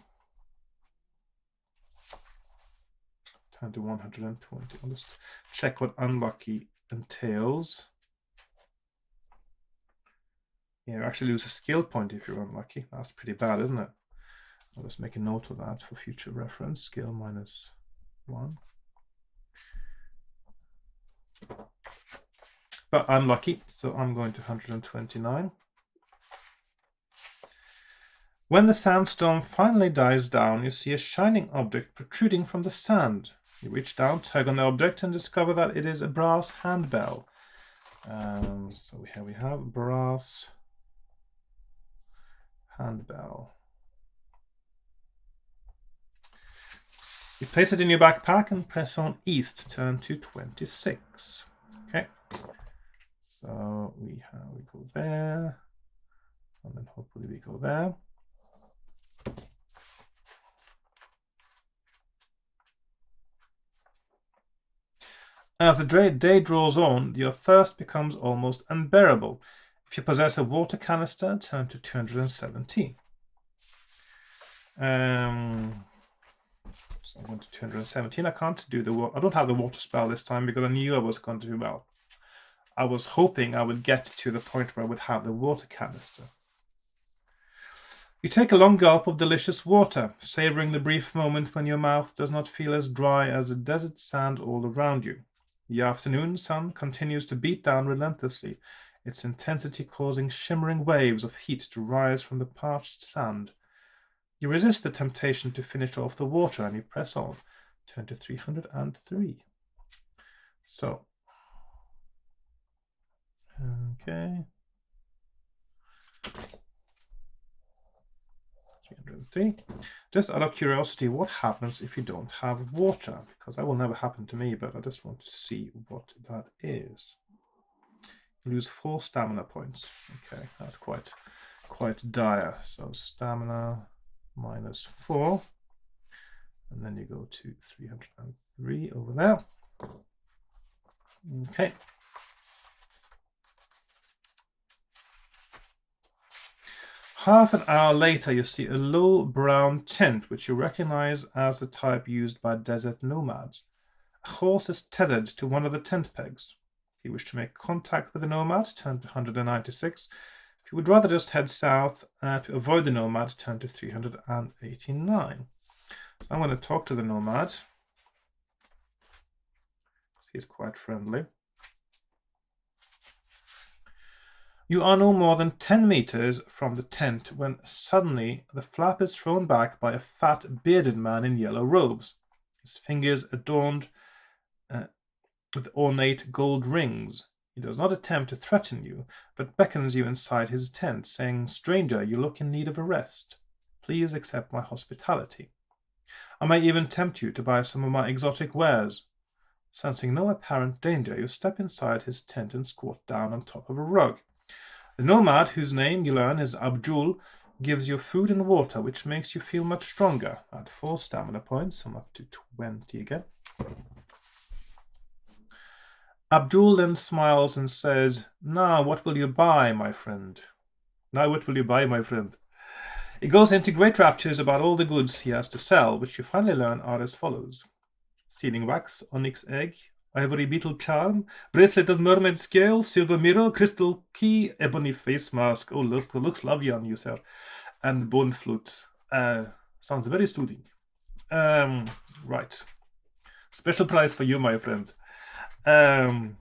Turn to 120. I'll just check what unlucky entails. Yeah, you actually lose a skill point if you're unlucky. That's pretty bad, isn't it? I'll just make a note of that for future reference. Skill -1. But I'm lucky, so I'm going to 129. When the sandstorm finally dies down, you see a shining object protruding from the sand. You reach down, tug on the object, and discover that it is a brass handbell. So here we have brass handbell. You place it in your backpack and press on east, turn to 26. Okay. So we go there, and then hopefully we go there. As the day draws on, your thirst becomes almost unbearable. If you possess a water canister, turn to 217. So I'm going to 217. I can't do the water. I don't have the water spell this time because I knew I was going to do well. I was hoping I would get to the point where I would have the water canister. You take a long gulp of delicious water, savoring the brief moment when your mouth does not feel as dry as the desert sand all around you. The afternoon sun continues to beat down relentlessly, its intensity causing shimmering waves of heat to rise from the parched sand. You resist the temptation to finish off the water and you press on. Turn to 303. So, okay. 303. Just out of curiosity, what happens if you don't have water? Because that will never happen to me, but I just want to see what that is. You lose 4 stamina points. Okay, that's quite dire. So stamina minus 4. And then you go to 303 over there. Okay. Half an hour later, you see a low brown tent, which you recognize as the type used by desert nomads. A horse is tethered to one of the tent pegs. If you wish to make contact with the nomad, turn to 196. If you would rather just head south to avoid the nomad, turn to 389. So I'm going to talk to the nomad. He's quite friendly. You are no more than 10 meters from the tent when suddenly the flap is thrown back by a fat, bearded man in yellow robes, his fingers adorned with ornate gold rings. He does not attempt to threaten you, but beckons you inside his tent, saying, "Stranger, you look in need of a rest. Please accept my hospitality. I may even tempt you to buy some of my exotic wares." Sensing no apparent danger, you step inside his tent and squat down on top of a rug. The nomad, whose name you learn is Abdul, gives you food and water, which makes you feel much stronger. Add 4 stamina points. I'm up to 20 again. Abdul then smiles and says, "Now, what will you buy, my friend?" Now, what will you buy, my friend? He goes into great raptures about all the goods he has to sell, which you finally learn are as follows: sealing wax, onyx egg, ivory beetle charm, bracelet of mermaid scale, silver mirror, crystal key, ebony face mask. Oh, looks lovely on you, sir. And bone flute. Sounds very soothing. Right. Special price for you, my friend. If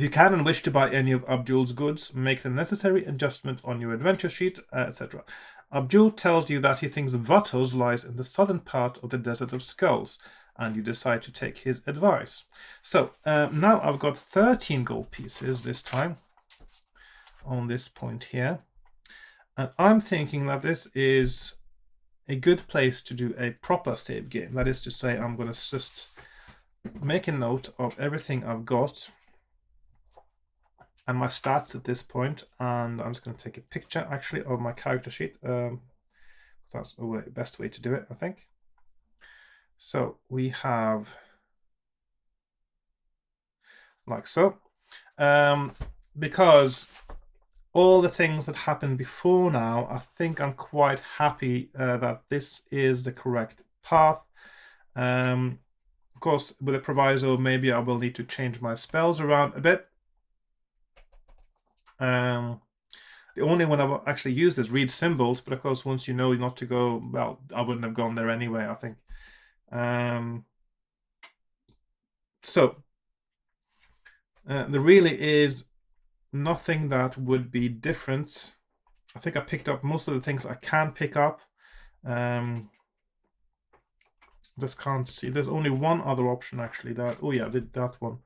you can and wish to buy any of Abdul's goods, make the necessary adjustment on your adventure sheet, etc. Abdul tells you that he thinks Vatos lies in the southern part of the Desert of Skulls, and you decide to take his advice. So now I've got 13 gold pieces this time on this point here. And I'm thinking that this is a good place to do a proper save game. That is to say, I'm going to just make a note of everything I've got and my stats at this point. And I'm just going to take a picture, actually, of my character sheet. That's the best way to do it, I think. So we have like so. Because all the things that happened before now, I think I'm quite happy that this is the correct path. Of course, with a proviso, maybe I will need to change my spells around a bit. The only one I've actually used is read symbols, but of course, once you know not to go, well, I wouldn't have gone there anyway, I think. So there really is nothing that would be different. I think I picked up most of the things I can pick up. Just can't see. There's only one other option actually. That that one.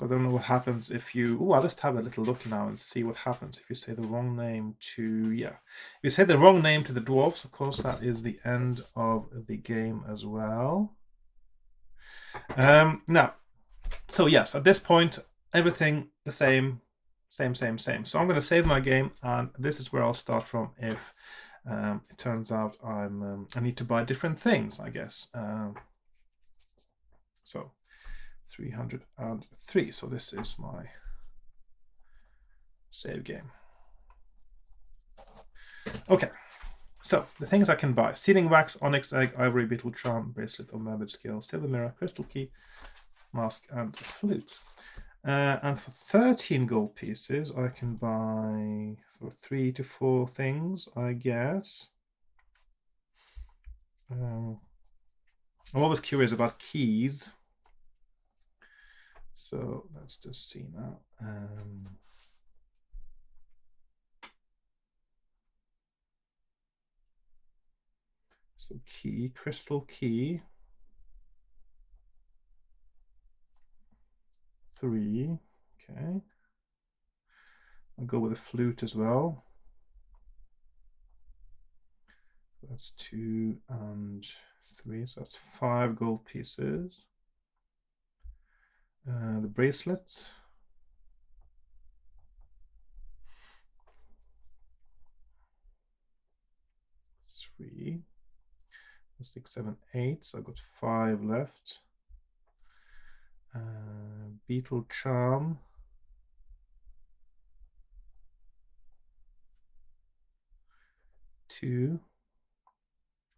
I don't know what happens if you. Oh, I'll just have a little look now and see what happens if you say the wrong name to. Yeah, if you say the wrong name to the dwarves, of course, that is the end of the game as well. Now, so yes, at this point, everything the same. So I'm going to save my game, and this is where I'll start from if it turns out I need to buy different things, I guess. So 303. So this is my save game. Okay. So the things I can buy: sealing wax, onyx egg, ivory beetle charm, bracelet of mermaid scale, silver mirror, crystal key, mask, and flute. And for 13 gold pieces, I can buy 3 to 4 things, I guess. I'm always curious about keys. So let's just see now. So key, crystal key. 3. Okay. I'll go with a flute as well. That's 2 and 3, so that's 5 gold pieces. The bracelets. 3. 6, 7, 8. So I've got 5 left. Beetle charm. 2.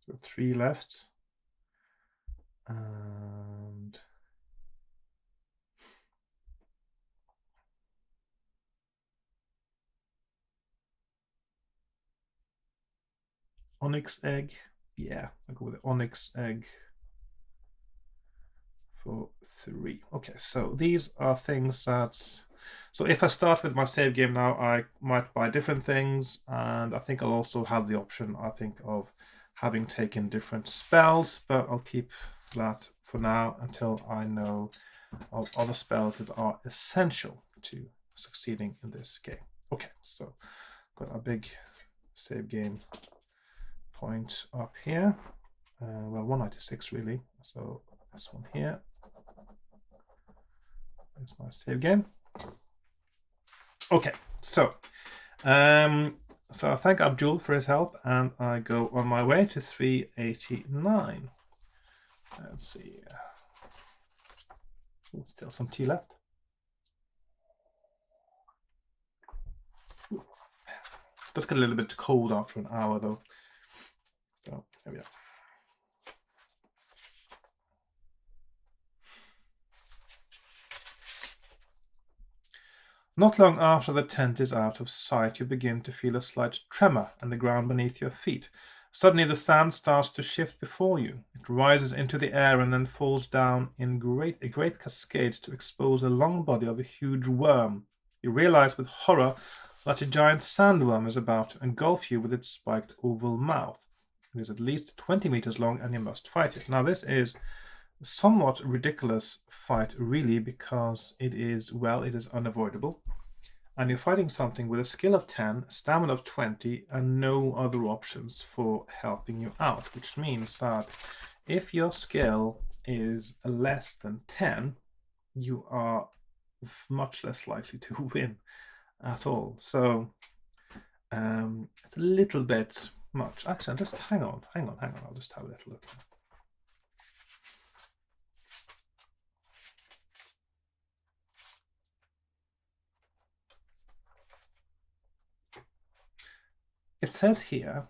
So 3 left. And onyx egg. Yeah, I'll go with the onyx egg for 3. Okay, so these are things that. So if I start with my save game now, I might buy different things, and I think I'll also have the option, I think, of having taken different spells, but I'll keep that for now until I know of other spells that are essential to succeeding in this game. Okay, so got a big save game point up here. Well, 196 really. So this one here is my save game. Okay, so I thank Abdul for his help, and I go on my way to 389. Let's see. Still some tea left. It does get a little bit cold after an hour, though. So there we are. Not long after the tent is out of sight, you begin to feel a slight tremor in the ground beneath your feet. Suddenly the sand starts to shift before you. It rises into the air and then falls down in a great cascade to expose a long body of a huge worm. You realize with horror that a giant sandworm is about to engulf you with its spiked oval mouth. It is at least 20 meters long, and you must fight it. Now this is a somewhat ridiculous fight, really, because it is unavoidable. And you're fighting something with a skill of 10, stamina of 20, and no other options for helping you out, which means that if your skill is less than 10, you are much less likely to win at all. So it's a little bit much. Actually, just hang on. I'll just have a little look. It says here,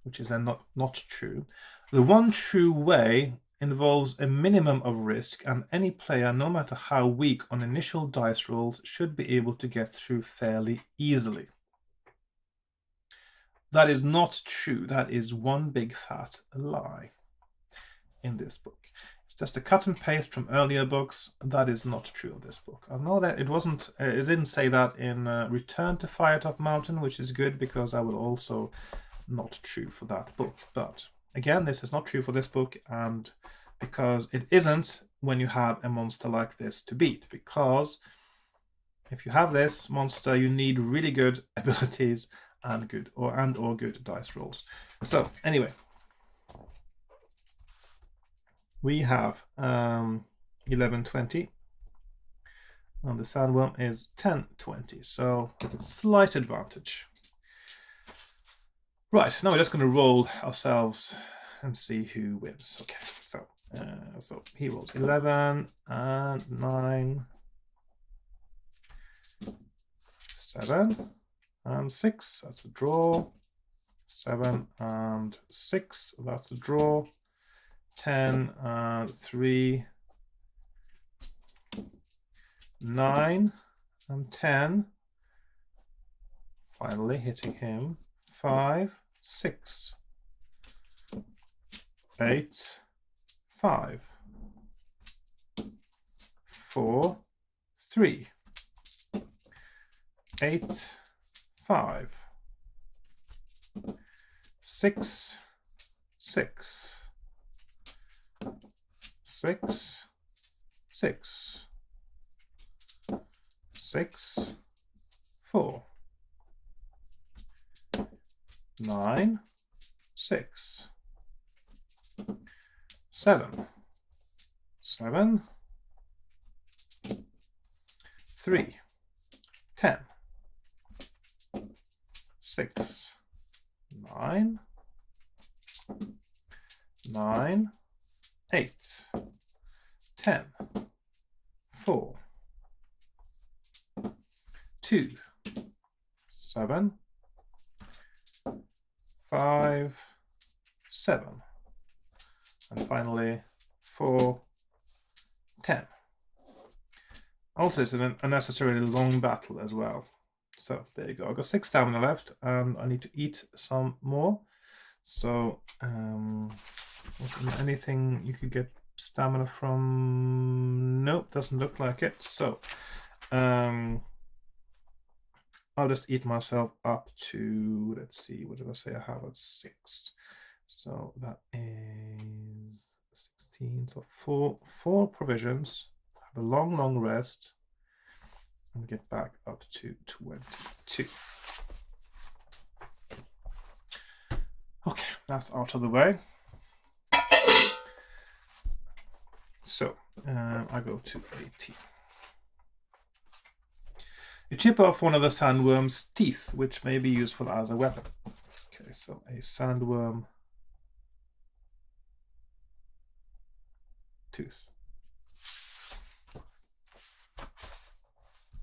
which is then not true, the one true way involves a minimum of risk, and any player, no matter how weak on initial dice rolls, should be able to get through fairly easily. That is not true. That is one big fat lie in this book. It's just a cut and paste from earlier books. That is not true of this book. I know that it didn't say that in Return to Firetop Mountain, which is good because I will also not true for that book. But again, this is not true for this book, and because it isn't when you have a monster like this to beat, because if you have this monster, you need really good abilities and good or good dice rolls. So anyway, we have 1120, and the sandworm is 1020. So with a slight advantage. Right, now we're just going to roll ourselves and see who wins. Okay, so he rolls 11 and 9, 7 and 6. That's a draw. 7 and 6. That's a draw. 10 and 3. 9 and 10. Finally hitting him. 5, 6. 8, 5. 4, 3. 8, 5. 6, 6. 6, 6. 6, 4. 9, 6. 7, 7. 3, 10. 6, 9. 9, 8. 10. 4. 2. 7. 5. 7. And finally 4. 10. Also, it's an unnecessarily long battle as well. So there you go. I've got 6 stamina left, and I need to eat some more. So, anything you could get stamina from? Nope, doesn't look like it. So, I'll just eat myself up to, let's see, what did I say I have at 6? So that is 16. So four provisions. Have a long rest, and get back up to 22. Okay, that's out of the way. So I go to 18. You chip off one of the sandworm's teeth, which may be useful as a weapon. Okay, so a sandworm tooth.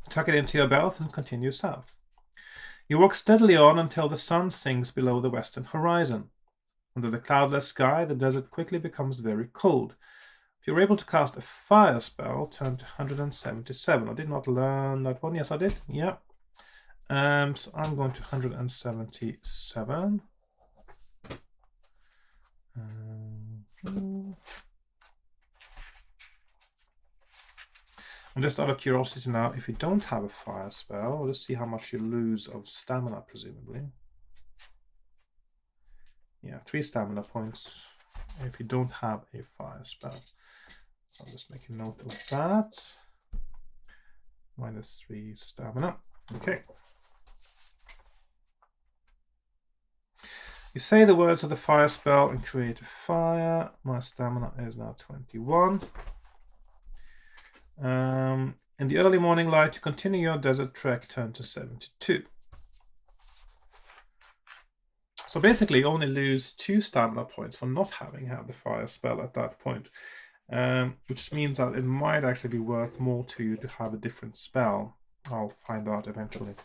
Tuck it into your belt and continue south. You walk steadily on until the sun sinks below the western horizon. Under the cloudless sky, the desert quickly becomes very cold. If you're able to cast a fire spell, turn to 177. I did not learn that one. Yes, I did. Yeah. So I'm going to 177. And just out of curiosity now, if you don't have a fire spell, let's see how much you lose of stamina, presumably. Yeah, 3 stamina points if you don't have a fire spell. So I'll just make a note of that. -3 stamina. Okay. You say the words of the fire spell and create a fire. My stamina is now 21. In the early morning light, you continue your desert trek, turn to 72. So basically, you only lose 2 stamina points for not having had the fire spell at that point, which means that it might actually be worth more to you to have a different spell. I'll find out eventually.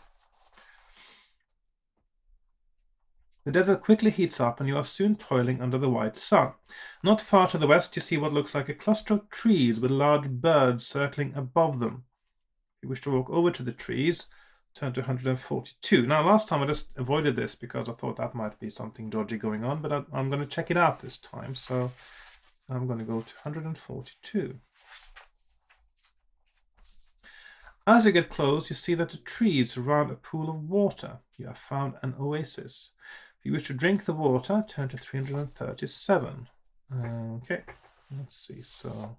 The desert quickly heats up, and you are soon toiling under the white sun. Not far to the west, you see what looks like a cluster of trees with large birds circling above them. If you wish to walk over to the trees, turn to 142. Now, last time I just avoided this because I thought that might be something dodgy going on, but I'm going to check it out this time. So I'm going to go to 142. As you get close, you see that the trees surround a pool of water. You have found an oasis. If If you wish to drink the water, turn to 337. Okay, let's see. So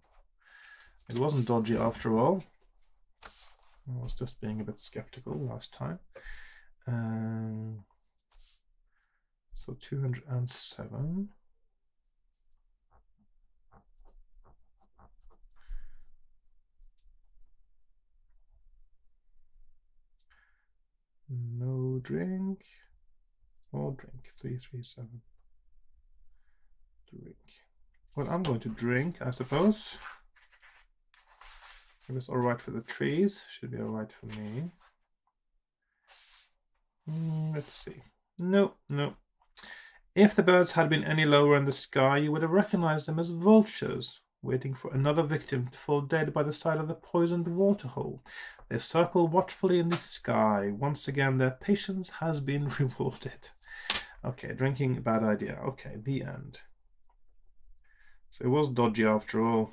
it wasn't dodgy after all. I was just being a bit skeptical last time. So 207. No drink. Or drink. 337. Drink. Well, I'm going to drink, I suppose. If it's alright for the trees, should be alright for me. Let's see. No. If the birds had been any lower in the sky, you would have recognized them as vultures, waiting for another victim to fall dead by the side of the poisoned waterhole. They circle watchfully in the sky. Once again, their patience has been rewarded. Okay, drinking, bad idea. Okay, the end. So it was dodgy after all.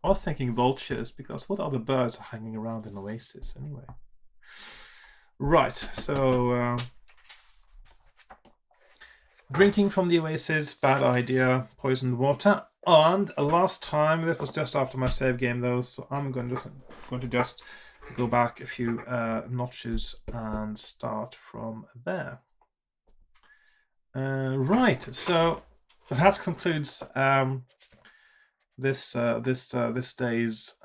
I was thinking vultures, because what other birds are hanging around an oasis anyway? Right, so drinking from the oasis, bad idea, poisoned water. And last time, this was just after my save game though, so I'm going to just go back a few notches and start from there. Right, so that concludes this day's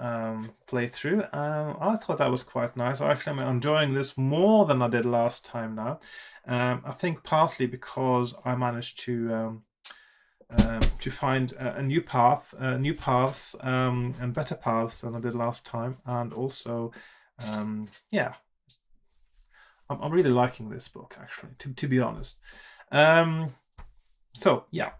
playthrough. I thought that was quite nice. Actually, I'm enjoying this more than I did last time now. I think partly because I managed to find a new path, new paths, and better paths than I did last time, and also, yeah, I'm really liking this book actually. To be honest, so yeah.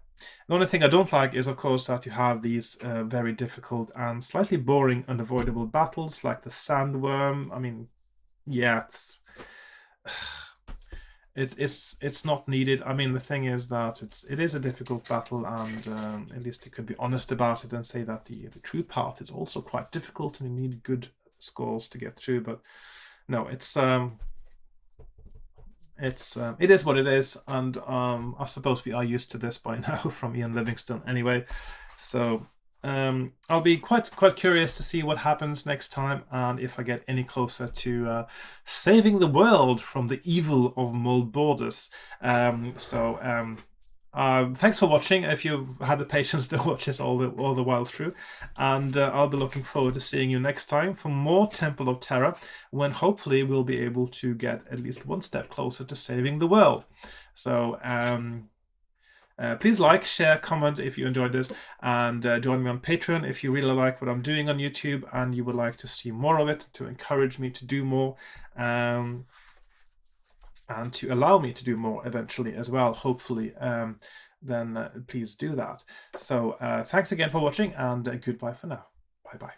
The only thing I don't like is, of course, that you have these very difficult and slightly boring, unavoidable battles, like the sandworm. I mean, yeah, it's not needed. I mean, the thing is that it is a difficult battle, and at least you could be honest about it and say that the true path is also quite difficult, and you need good scores to get through. But no, it is what it is, and I suppose we are used to this by now from Ian Livingstone anyway. So I'll be quite curious to see what happens next time, and if I get any closer to saving the world from the evil of Mulbordus. Thanks for watching, if you've had the patience to watch this all the while through, and I'll be looking forward to seeing you next time for more Temple of Terror, when hopefully we'll be able to get at least one step closer to saving the world. So please like, share, comment if you enjoyed this, and join me on Patreon if you really like what I'm doing on YouTube and you would like to see more of it, to encourage me to do more, and to allow me to do more eventually as well, hopefully. Then please do that. So thanks again for watching, and goodbye for now. Bye bye.